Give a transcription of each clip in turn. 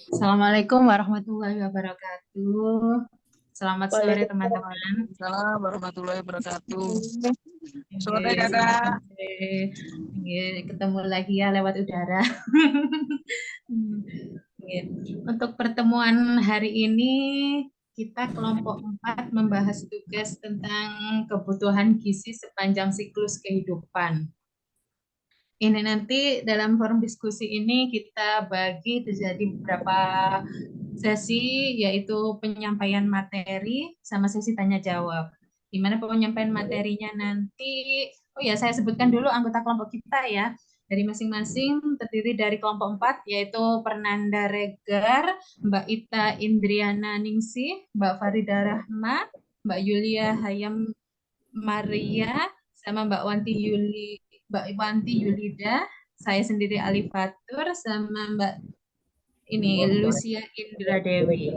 Assalamualaikum warahmatullahi wabarakatuh. Selamat sore Waalaikumsalam. teman-teman. Waalaikumsalam warahmatullahi wabarakatuh. Sore Oke, selamat kakak. sore. Oke, ketemu lagi ya lewat udara. Oke. Untuk pertemuan hari ini kita kelompok 4 membahas tugas tentang kebutuhan gizi sepanjang siklus kehidupan. Ini nanti dalam forum diskusi ini kita bagi terjadi beberapa sesi, yaitu penyampaian materi sama sesi tanya jawab. Di mana penyampaian materinya nanti, oh ya saya sebutkan dulu anggota kelompok kita ya. Dari masing-masing terdiri dari kelompok 4, yaitu Pernanda Regar, Mbak Ita Indriana Ningsih, Mbak Farida Rahma, Mbak Yulia Hayam Maria, sama Mbak Wanti Yulida, saya sendiri Ali Fatur, sama Mbak ini Lucia Indra Dewi.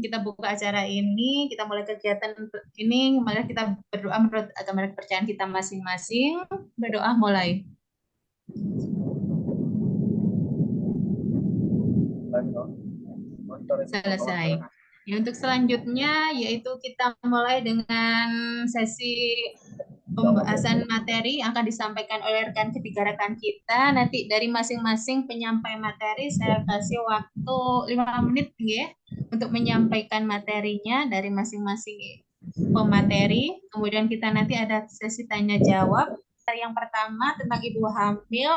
Kita buka acara ini, kita mulai kegiatan ini, mari kita berdoa menurut agama dan kepercayaan kita masing-masing. Berdoa mulai. Selesai. Ya, untuk selanjutnya yaitu kita mulai dengan sesi pembahasan materi yang akan disampaikan oleh rekan kita. Nanti dari masing-masing penyampai materi saya kasih waktu 5 menit ya untuk menyampaikan materinya dari masing-masing pemateri. Kemudian kita nanti ada sesi tanya jawab. Yang pertama tentang ibu hamil,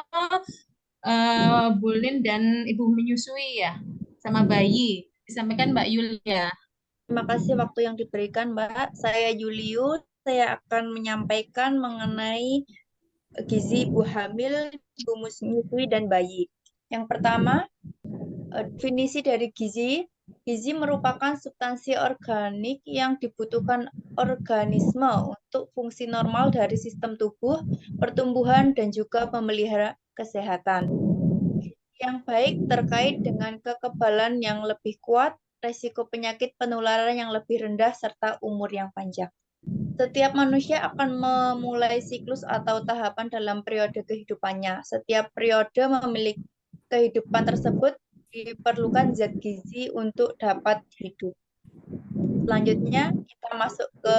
bulin dan ibu menyusui ya, sama bayi. Disampaikan Mbak Yulia. Terima kasih waktu yang diberikan, Mbak. Saya Yulius. Saya akan menyampaikan mengenai gizi ibu hamil, ibu menyusui, dan bayi. Yang pertama, definisi dari gizi. Gizi merupakan substansi organik yang dibutuhkan organisme untuk fungsi normal dari sistem tubuh, pertumbuhan, dan juga memelihara kesehatan. Yang baik terkait dengan kekebalan yang lebih kuat, resiko penyakit penularan yang lebih rendah, serta umur yang panjang. Setiap manusia akan memulai siklus atau tahapan dalam periode kehidupannya. Setiap periode memiliki kehidupan tersebut diperlukan zat gizi untuk dapat hidup. Selanjutnya kita masuk ke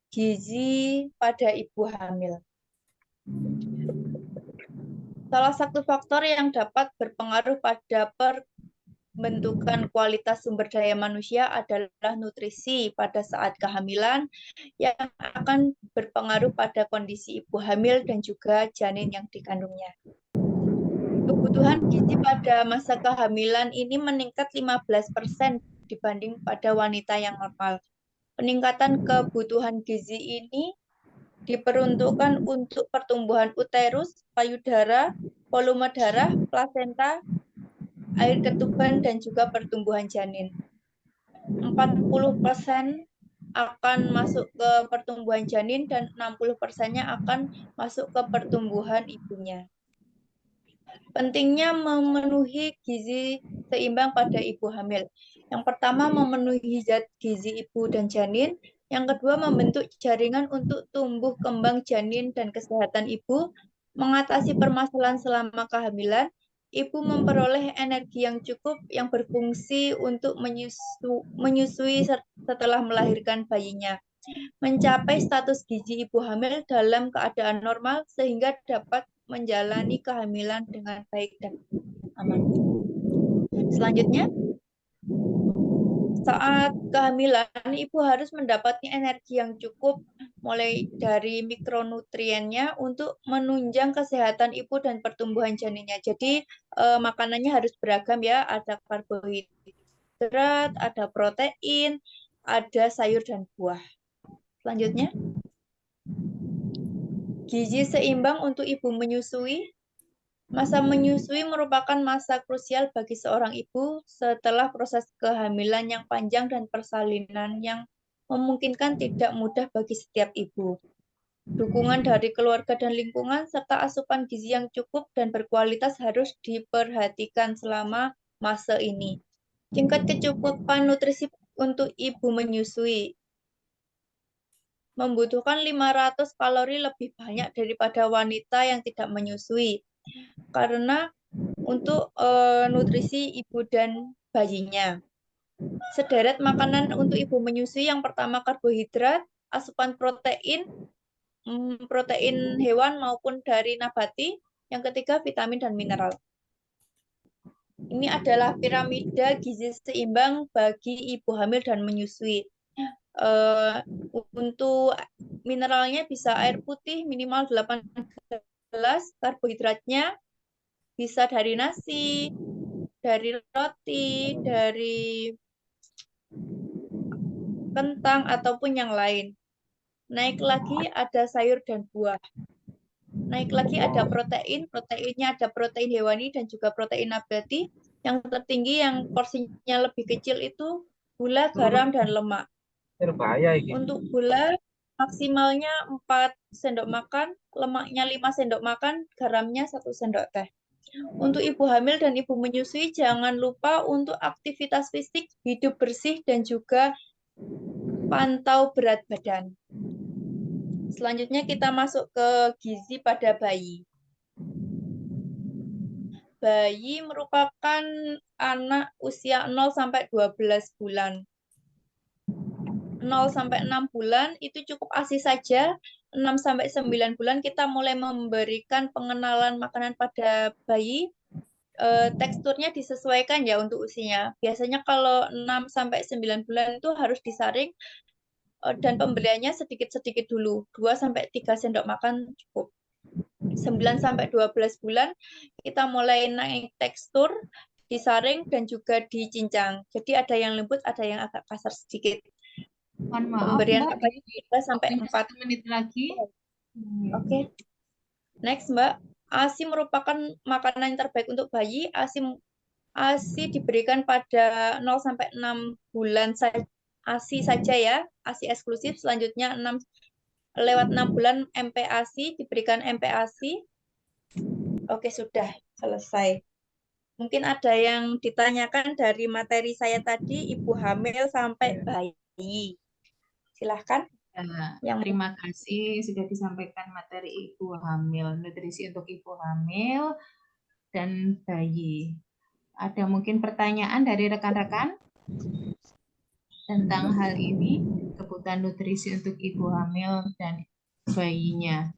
gizi pada ibu hamil. Salah satu faktor yang dapat berpengaruh pada pembentukan kualitas sumber daya manusia adalah nutrisi pada saat kehamilan yang akan berpengaruh pada kondisi ibu hamil dan juga janin yang dikandungnya. Kebutuhan gizi pada masa kehamilan ini meningkat 15% dibanding pada wanita yang normal. Peningkatan kebutuhan gizi ini diperuntukkan untuk pertumbuhan uterus, payudara, volume darah, plasenta, air ketuban, dan juga pertumbuhan janin. 40% akan masuk ke pertumbuhan janin dan 60%-nya akan masuk ke pertumbuhan ibunya. Pentingnya memenuhi gizi seimbang pada ibu hamil. Yang pertama, memenuhi zat gizi ibu dan janin. Yang kedua, membentuk jaringan untuk tumbuh kembang janin dan kesehatan ibu, mengatasi permasalahan selama kehamilan. Ibu memperoleh energi yang cukup yang berfungsi untuk menyusui setelah melahirkan bayinya. Mencapai status gizi ibu hamil dalam keadaan normal sehingga dapat menjalani kehamilan dengan baik dan aman. Selanjutnya, saat kehamilan, ibu harus mendapatkan energi yang cukup mulai dari mikronutriennya untuk menunjang kesehatan ibu dan pertumbuhan janinnya. Jadi, makanannya harus beragam ya, ada karbohidrat, ada protein, ada sayur dan buah. Selanjutnya, gizi seimbang untuk ibu menyusui. Masa menyusui merupakan masa krusial bagi seorang ibu setelah proses kehamilan yang panjang dan persalinan yang memungkinkan tidak mudah bagi setiap ibu. Dukungan dari keluarga dan lingkungan serta asupan gizi yang cukup dan berkualitas harus diperhatikan selama masa ini. Tingkat kecukupan nutrisi untuk ibu menyusui membutuhkan 500 kalori lebih banyak daripada wanita yang tidak menyusui. Karena untuk nutrisi ibu dan bayinya. Sederet makanan untuk ibu menyusui, yang pertama karbohidrat, asupan protein, protein hewan maupun dari nabati, yang ketiga vitamin dan mineral. Ini adalah piramida gizi seimbang bagi ibu hamil dan menyusui. Untuk mineralnya bisa air putih minimal 8 gelas, karbohidratnya bisa dari nasi, dari roti, dari kentang, ataupun yang lain. Naik lagi ada sayur dan buah. Naik lagi ada protein, proteinnya ada protein hewani dan juga protein nabati. Yang tertinggi yang porsinya lebih kecil itu gula, garam, dan lemak. Untuk gula maksimalnya 4 sendok makan, lemaknya 5 sendok makan, garamnya 1 sendok teh. Untuk ibu hamil dan ibu menyusui, jangan lupa untuk aktivitas fisik, hidup bersih, dan juga pantau berat badan. Selanjutnya kita masuk ke gizi pada bayi. Bayi merupakan anak usia 0 sampai 12 bulan. 0 sampai 6 bulan itu cukup ASI saja. 6 sampai 9 bulan kita mulai memberikan pengenalan makanan pada bayi. Teksturnya disesuaikan ya untuk usianya. Biasanya kalau 6 sampai 9 bulan itu harus disaring, dan pembeliannya sedikit-sedikit dulu. 2 sampai 3 sendok makan cukup. 9 sampai 12 bulan kita mulai naik tekstur, disaring, dan juga dicincang. Jadi ada yang lembut, ada yang agak kasar sedikit. Mohon maaf, Pemberian Mbak, ABG ini 3 sampai waktunya 4. 1 menit lagi. Oke. Next, Mbak. ASI merupakan makanan yang terbaik untuk bayi. ASI diberikan pada 0 sampai 6 bulan ASI saja ya, ASI eksklusif. Selanjutnya lewat 6 bulan MPASI, diberikan MPASI. Oke, sudah selesai. Mungkin ada yang ditanyakan dari materi saya tadi, ibu hamil sampai bayi. Silahkan. Terima kasih sudah disampaikan materi ibu hamil, nutrisi untuk ibu hamil dan bayi. Ada mungkin pertanyaan dari rekan-rekan tentang hal ini, kebutuhan nutrisi untuk ibu hamil dan bayinya.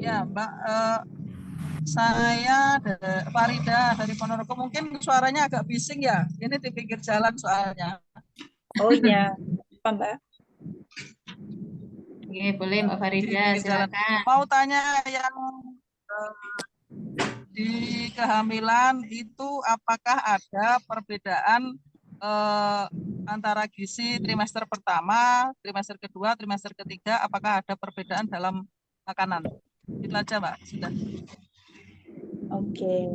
Ya, Mbak, saya Farida dari Ponorogo. Mungkin suaranya agak bising ya. Ini di pinggir jalan soalnya. Oh iya, apa Mbak? Oke, boleh Mbak Farida, silakan. Mau tanya yang di kehamilan itu apakah ada perbedaan antara gizi trimester pertama, trimester kedua, trimester ketiga, apakah ada perbedaan dalam makanan? Itu aja, Mbak. Sudah. Oke.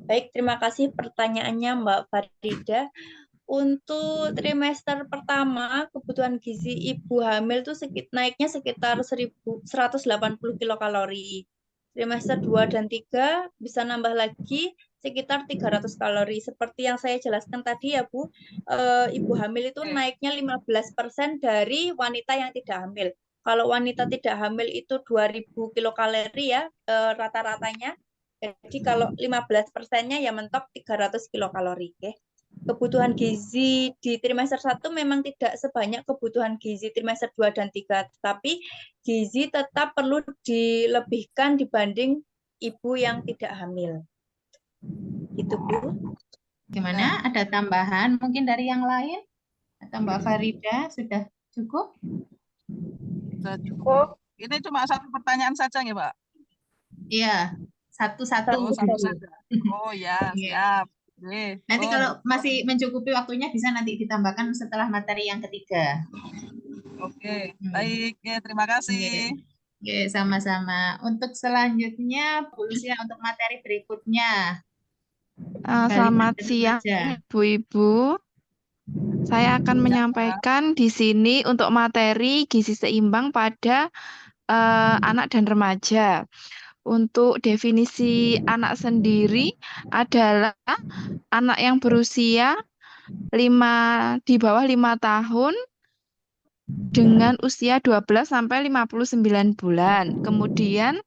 Baik, terima kasih pertanyaannya Mbak Farida. Untuk trimester pertama, kebutuhan gizi ibu hamil itu naiknya sekitar 180 kilokalori. Trimester 2 dan 3 bisa nambah lagi sekitar 300 kalori. Seperti yang saya jelaskan tadi ya Bu, ibu hamil itu naiknya 15% dari wanita yang tidak hamil. Kalau wanita tidak hamil itu 2000 kilokalori ya rata-ratanya. Jadi kalau 15%-nya ya mentok 300 kilokalori. Okay? Kebutuhan gizi di trimester 1 memang tidak sebanyak kebutuhan gizi trimester 2 dan 3, tetapi gizi tetap perlu dilebihkan dibanding ibu yang tidak hamil. Gitu, Bu. Gimana? Ada tambahan mungkin dari yang lain? Atau Mbak Farida sudah cukup? Sudah cukup. Ini cuma satu pertanyaan saja ya, Mbak? Iya, satu-satu. Oh, satu saja. Oh ya, siap. Nanti kalau masih mencukupi waktunya bisa nanti ditambahkan setelah materi yang ketiga. Oke, baik. Ya, terima kasih. Oke, sama-sama. Untuk selanjutnya, Bu Lucia, untuk materi berikutnya. Selamat siang, Ibu-Ibu. Saya akan menyampaikan di sini untuk materi gizi seimbang pada anak dan remaja. Untuk definisi anak sendiri adalah anak yang berusia di bawah 5 tahun dengan usia 12 sampai 59 bulan. Kemudian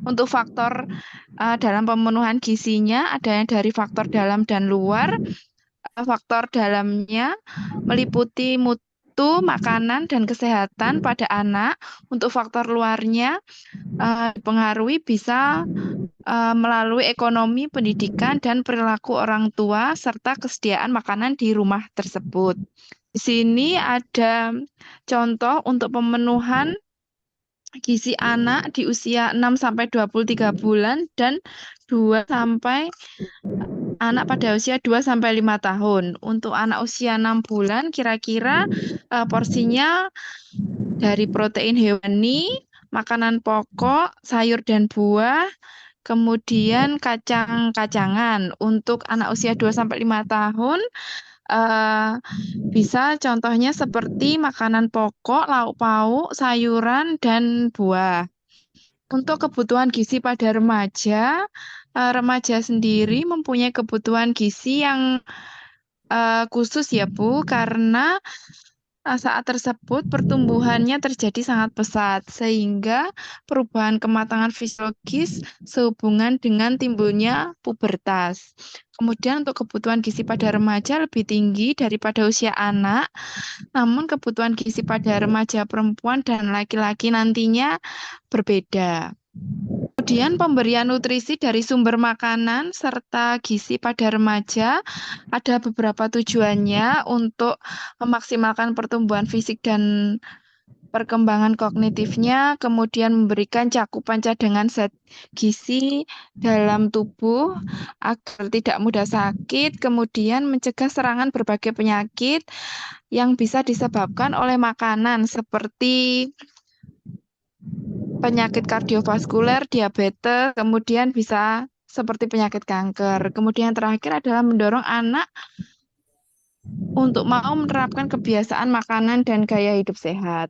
untuk faktor dalam pemenuhan gizinya ada yang dari faktor dalam dan luar. Faktor dalamnya meliputi mutu, makanan, dan kesehatan pada anak. Untuk faktor luarnya dipengaruhi bisa melalui ekonomi, pendidikan, dan perilaku orang tua, serta kesediaan makanan di rumah tersebut. Di sini ada contoh untuk pemenuhan gizi anak di usia 6 sampai 23 bulan dan 2 sampai anak pada usia 2 sampai 5 tahun. Untuk anak usia 6 bulan kira-kira porsinya dari protein hewani, makanan pokok, sayur dan buah, kemudian kacang-kacangan. Untuk anak usia 2 sampai 5 tahun bisa contohnya seperti makanan pokok, lauk pauk, sayuran, dan buah. Untuk kebutuhan gizi pada remaja, remaja sendiri mempunyai kebutuhan gizi yang khusus ya Bu, karena saat tersebut pertumbuhannya terjadi sangat pesat, sehingga perubahan kematangan fisiologis sehubungan dengan timbulnya pubertas. Kemudian untuk kebutuhan gizi pada remaja lebih tinggi daripada usia anak, namun kebutuhan gizi pada remaja perempuan dan laki-laki nantinya berbeda. Kemudian pemberian nutrisi dari sumber makanan serta gizi pada remaja ada beberapa tujuannya untuk memaksimalkan pertumbuhan fisik dan perkembangan kognitifnya, kemudian memberikan cakupan cadangan zat gizi dalam tubuh agar tidak mudah sakit, kemudian mencegah serangan berbagai penyakit yang bisa disebabkan oleh makanan seperti penyakit kardiovaskuler, diabetes, kemudian bisa seperti penyakit kanker. Kemudian yang terakhir adalah mendorong anak untuk mau menerapkan kebiasaan makanan dan gaya hidup sehat.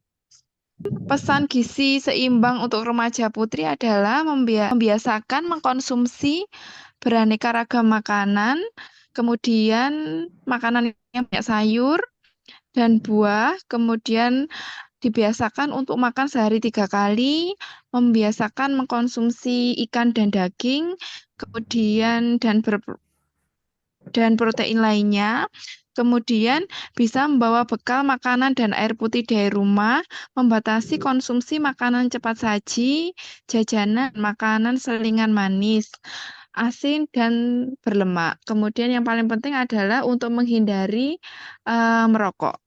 Pesan gizi seimbang untuk remaja putri adalah membiasakan mengkonsumsi beraneka ragam makanan, kemudian makanan yang banyak sayur dan buah, kemudian dibiasakan untuk makan sehari 3 kali, membiasakan mengkonsumsi ikan dan daging, kemudian dan protein lainnya. Kemudian bisa membawa bekal makanan dan air putih dari rumah, membatasi konsumsi makanan cepat saji, jajanan, makanan selingan manis, asin, dan berlemak. Kemudian yang paling penting adalah untuk menghindari merokok.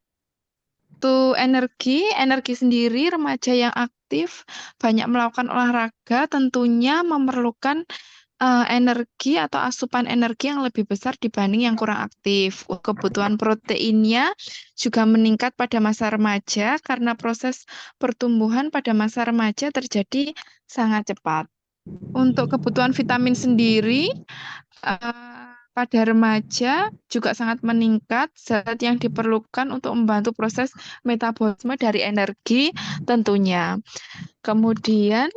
Untuk energi sendiri remaja yang aktif banyak melakukan olahraga tentunya memerlukan energi atau asupan energi yang lebih besar dibanding yang kurang aktif. Kebutuhan proteinnya juga meningkat pada masa remaja karena proses pertumbuhan pada masa remaja terjadi sangat cepat. Untuk kebutuhan vitamin sendiri, pada remaja juga sangat meningkat zat yang diperlukan untuk membantu proses metabolisme dari energi tentunya. Kemudian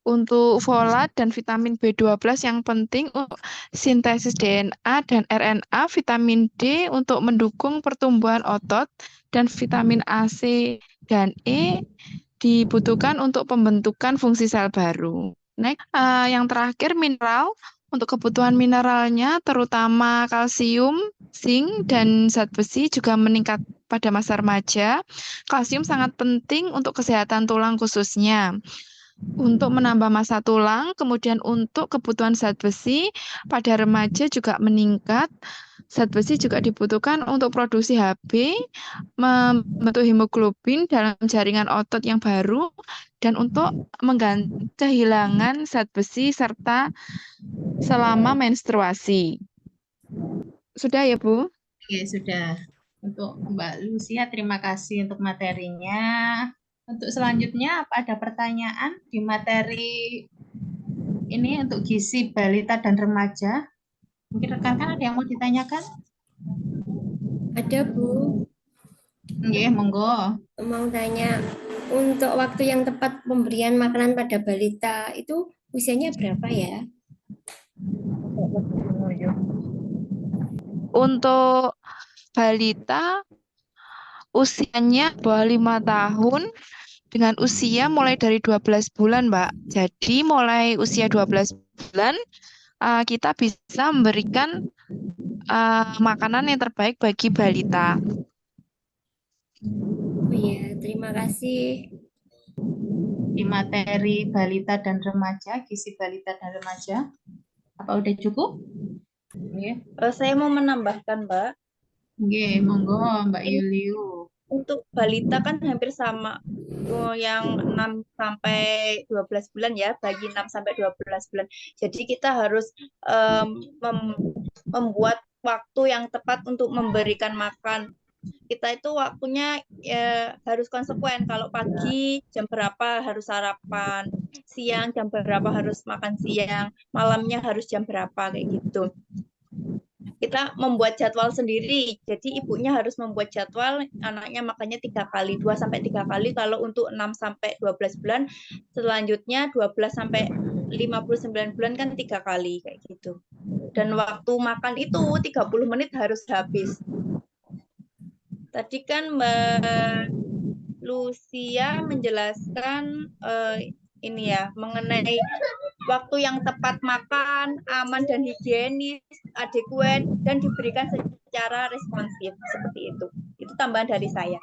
untuk folat dan vitamin B12 yang penting untuk sintesis DNA dan RNA, vitamin D untuk mendukung pertumbuhan otot, dan vitamin A, C, dan E dibutuhkan untuk pembentukan fungsi sel baru. Next, yang terakhir mineral. Untuk kebutuhan mineralnya terutama kalsium, zinc, dan zat besi juga meningkat pada masa remaja. Kalsium sangat penting untuk kesehatan tulang khususnya. Untuk menambah massa tulang, kemudian untuk kebutuhan zat besi pada remaja juga meningkat. Zat besi juga dibutuhkan untuk produksi Hb, membentuk hemoglobin dalam jaringan otot yang baru, dan untuk mengganti kehilangan zat besi serta selama menstruasi. Sudah ya, Bu? Oke, sudah. Untuk Mbak Lucia, terima kasih untuk materinya. Untuk selanjutnya, apa ada pertanyaan di materi ini untuk gizi balita dan remaja? Mungkin rekan-rekan ada yang mau ditanyakan? Ada, Bu. Nggih, monggo. Mau tanya, untuk waktu yang tepat pemberian makanan pada balita itu usianya berapa ya? Untuk balita usianya bawah 5 tahun dengan usia mulai dari 12 bulan, Mbak. Jadi mulai usia 12 bulan kita bisa memberikan makanan yang terbaik bagi balita. Oh iya, terima kasih. Di materi balita dan remaja, gizi balita dan remaja. Apa udah cukup? Nggih. Saya mau menambahkan, Mbak. Nggih, monggo Mbak Yuliu. Untuk balita kan hampir sama yang 6 sampai 12 bulan ya, bagi 6 sampai 12 bulan. Jadi kita harus membuat waktu yang tepat untuk memberikan makan. Kita itu waktunya harus konsekuen. Kalau pagi jam berapa harus sarapan, siang jam berapa harus makan siang, malamnya harus jam berapa kayak gitu. Kita membuat jadwal sendiri. Jadi ibunya harus membuat jadwal, anaknya makannya 3 kali, 2 sampai 3 kali kalau untuk 6 sampai 12 bulan. Selanjutnya 12 sampai 59 bulan kan 3 kali kayak gitu. Dan waktu makan itu 30 menit harus habis. Tadi kan Mbak Lucia menjelaskan ini ya, mengenai waktu yang tepat makan, aman dan higienis, adekuat, dan diberikan secara responsif, seperti itu. Itu tambahan dari saya.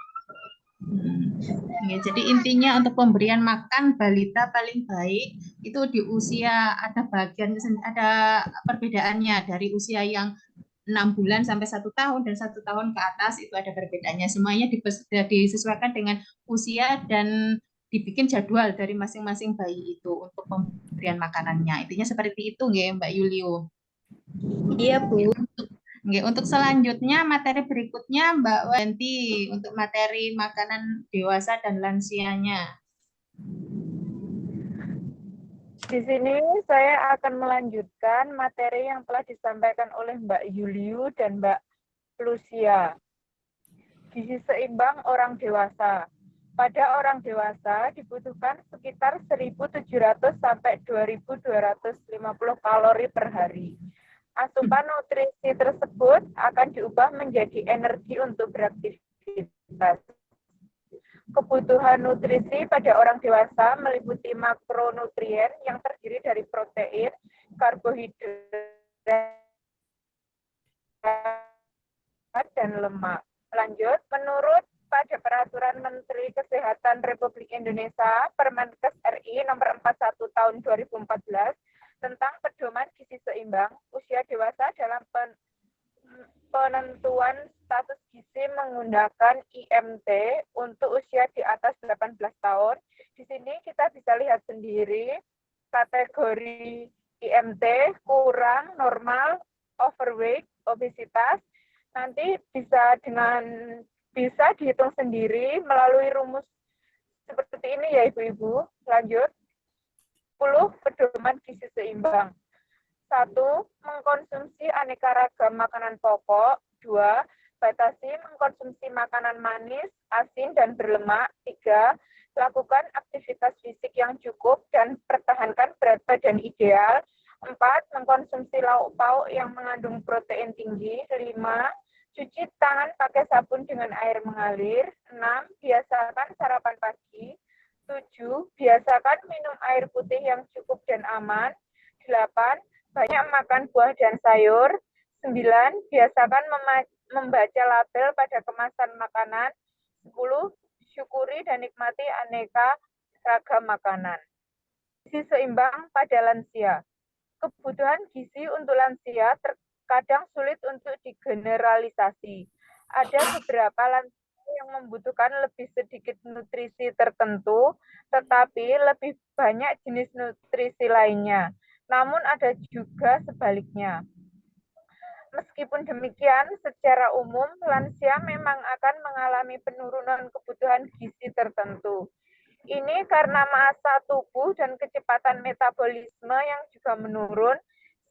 Ya, jadi intinya untuk pemberian makan balita paling baik itu di usia ada perbedaannya dari usia yang 6 bulan sampai 1 tahun dan 1 tahun ke atas itu ada perbedaannya. Semuanya disesuaikan dengan usia dan dibikin jadwal dari masing-masing bayi itu untuk pemberian makanannya. Intinya seperti itu nggih Mbak Yuliu. Iya, Bu. Untuk selanjutnya materi berikutnya Mbak Wanti untuk materi makanan dewasa dan lansianya. Di sini saya akan melanjutkan materi yang telah disampaikan oleh Mbak Yuliu dan Mbak Lucia. Gizi seimbang orang dewasa. Pada orang dewasa dibutuhkan sekitar 1.700 sampai 2.250 kalori per hari. Asupan nutrisi tersebut akan diubah menjadi energi untuk beraktivitas. Kebutuhan nutrisi pada orang dewasa meliputi makronutrien yang terdiri dari protein, karbohidrat, dan lemak. Lanjut, menurut pada Peraturan Menteri Kesehatan Republik Indonesia Permenkes RI nomor 41 tahun 2014 tentang pedoman gizi seimbang, usia dewasa dalam penentuan status gizi menggunakan IMT untuk usia di atas 18 tahun. Di sini kita bisa lihat sendiri kategori IMT kurang, normal, overweight, obesitas. Nanti bisa dihitung sendiri melalui rumus seperti ini ya Ibu-ibu. Lanjut. 10 pedoman gizi seimbang. 1. Mengkonsumsi aneka ragam makanan pokok. 2. Batasi mengkonsumsi makanan manis, asin, dan berlemak. 3. Lakukan aktivitas fisik yang cukup dan pertahankan berat badan ideal. 4. Mengkonsumsi lauk pauk yang mengandung protein tinggi. 5. Cuci tangan pakai sabun dengan air mengalir. 6. Biasakan sarapan pagi. 7. Biasakan minum air putih yang cukup dan aman. 8. Banyak makan buah dan sayur. 9. Biasakan membaca label pada kemasan makanan. 10. Syukuri dan nikmati aneka ragam makanan. Gizi seimbang pada lansia. Kebutuhan gizi untuk lansia terkadang sulit untuk digeneralisasi. Ada beberapa lansia yang membutuhkan lebih sedikit nutrisi tertentu, tetapi lebih banyak jenis nutrisi lainnya. Namun ada juga sebaliknya. Meskipun demikian, secara umum lansia memang akan mengalami penurunan kebutuhan gizi tertentu. Ini karena massa tubuh dan kecepatan metabolisme yang juga menurun,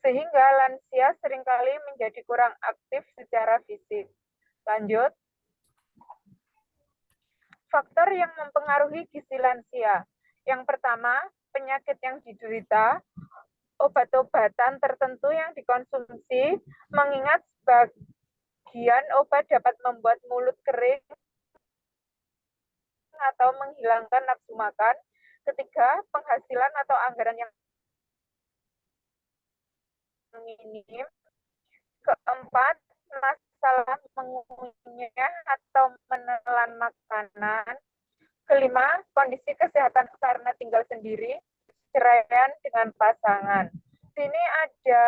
sehingga lansia seringkali menjadi kurang aktif secara fisik. Lanjut. Faktor yang mempengaruhi gizi lansia. Yang pertama, penyakit yang diderita, obat-obatan tertentu yang dikonsumsi, mengingat sebagian obat dapat membuat mulut kering atau menghilangkan nafsu makan. Ketiga, penghasilan atau anggaran yang minim. Keempat, masalah mengunyah atau menelan makanan. Kelima, kondisi kesehatan karena tinggal sendiri, ceraian dengan pasangan. Sini ada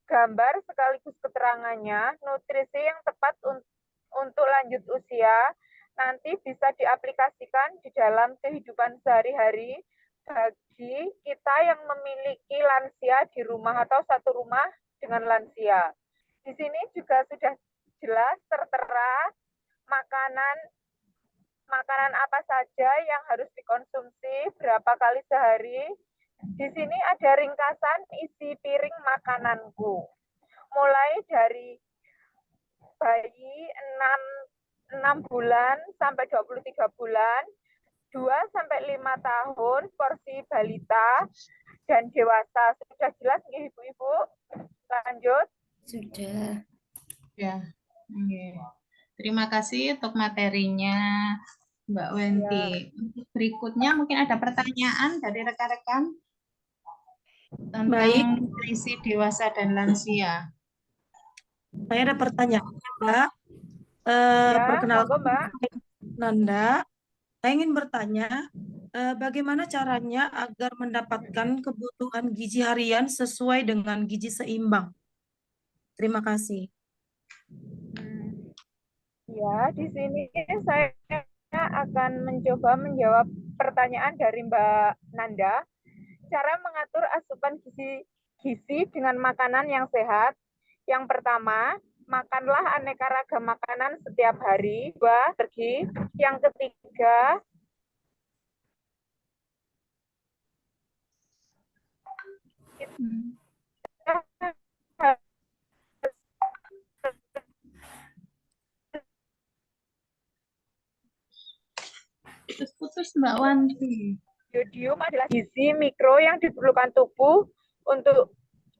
gambar sekaligus keterangannya. Nutrisi yang tepat untuk lanjut usia nanti bisa diaplikasikan di dalam kehidupan sehari-hari bagi kita yang memiliki lansia di rumah atau satu rumah dengan lansia. Di sini juga sudah jelas tertera makanan apa saja yang harus dikonsumsi, berapa kali sehari. Di sini ada ringkasan isi piring makananku. Mulai dari bayi 6 bulan sampai 23 bulan, 2 sampai 5 tahun, porsi balita dan dewasa. Sudah jelas nggih Ibu-ibu? Lanjut. Sudah. Ya. Oke. Terima kasih untuk materinya, Mbak Wenti. Untuk berikutnya mungkin ada pertanyaan dari rekan-rekan tentang Baik. nutrisi dewasa dan lansia. Saya ada pertanyaan, Mbak. Ya, Perkenalkan, monggo, Mbak. Nanda. Saya ingin bertanya, bagaimana caranya agar mendapatkan kebutuhan gizi harian sesuai dengan gizi seimbang? Terima kasih. Ya, di sini saya akan mencoba menjawab pertanyaan dari Mbak Nanda. Cara mengatur asupan gizi dengan makanan yang sehat. Yang pertama, makanlah aneka ragam makanan setiap hari. 2, pergi. Yang ketiga, Putus-putus Mbak Wanti. Yodium adalah gizi mikro yang diperlukan tubuh untuk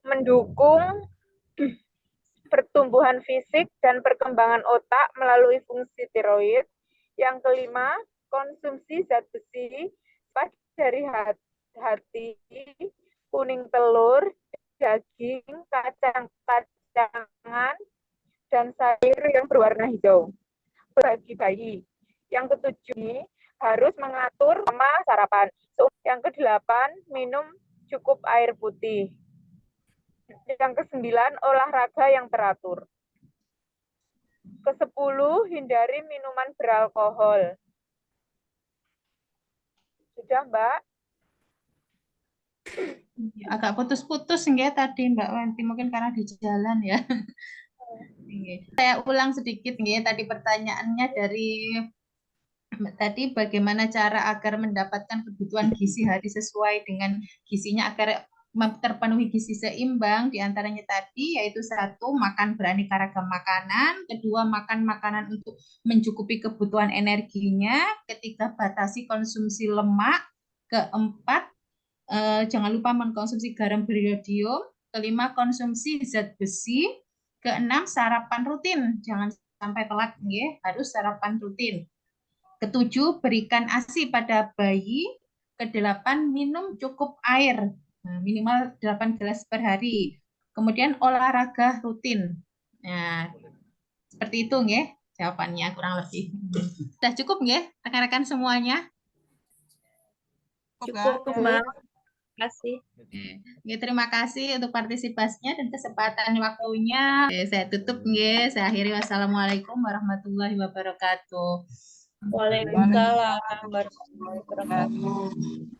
mendukung pertumbuhan fisik dan perkembangan otak melalui fungsi tiroid. Yang kelima, konsumsi zat besi dari hati, kuning telur, daging, kacang-kacangan, dan sayur yang berwarna hijau. Bagi bayi. Yang ketujuh, harus mengatur sama sarapan. Yang kedelapan, minum cukup air putih. Yang kesembilan, olahraga yang teratur. Kesepuluh, hindari minuman beralkohol. Sudah, Mbak? Agak putus-putus nggih tadi Mbak Wanti, mungkin karena di jalan ya. Saya ulang sedikit nggih, tadi pertanyaannya dari tadi bagaimana cara agar mendapatkan kebutuhan gizi hari sesuai dengan gizinya agar terpenuhi gizi seimbang, diantaranya tadi yaitu 1, makan beraneka ragam makanan, 2, makan makanan untuk mencukupi kebutuhan energinya, 3, batasi konsumsi lemak, 4, jangan lupa mengkonsumsi garam beriodium, 5, konsumsi zat besi, 6, sarapan rutin, jangan sampai telat ya, harus sarapan rutin. 7, berikan ASI pada bayi. 8, minum cukup air, minimal 8 gelas per hari. Kemudian olahraga rutin. Nah, seperti itu nggih jawabannya kurang lebih. Sudah cukup nggih rekan-rekan semuanya? Cukup, Mbak. Terima kasih. Oke, terima kasih untuk partisipasinya dan kesempatan waktunya. Saya tutup nggih, saya akhiri. Wassalamualaikum warahmatullahi wabarakatuh. Waalaikumsalam warahmatullahi wabarakatuh.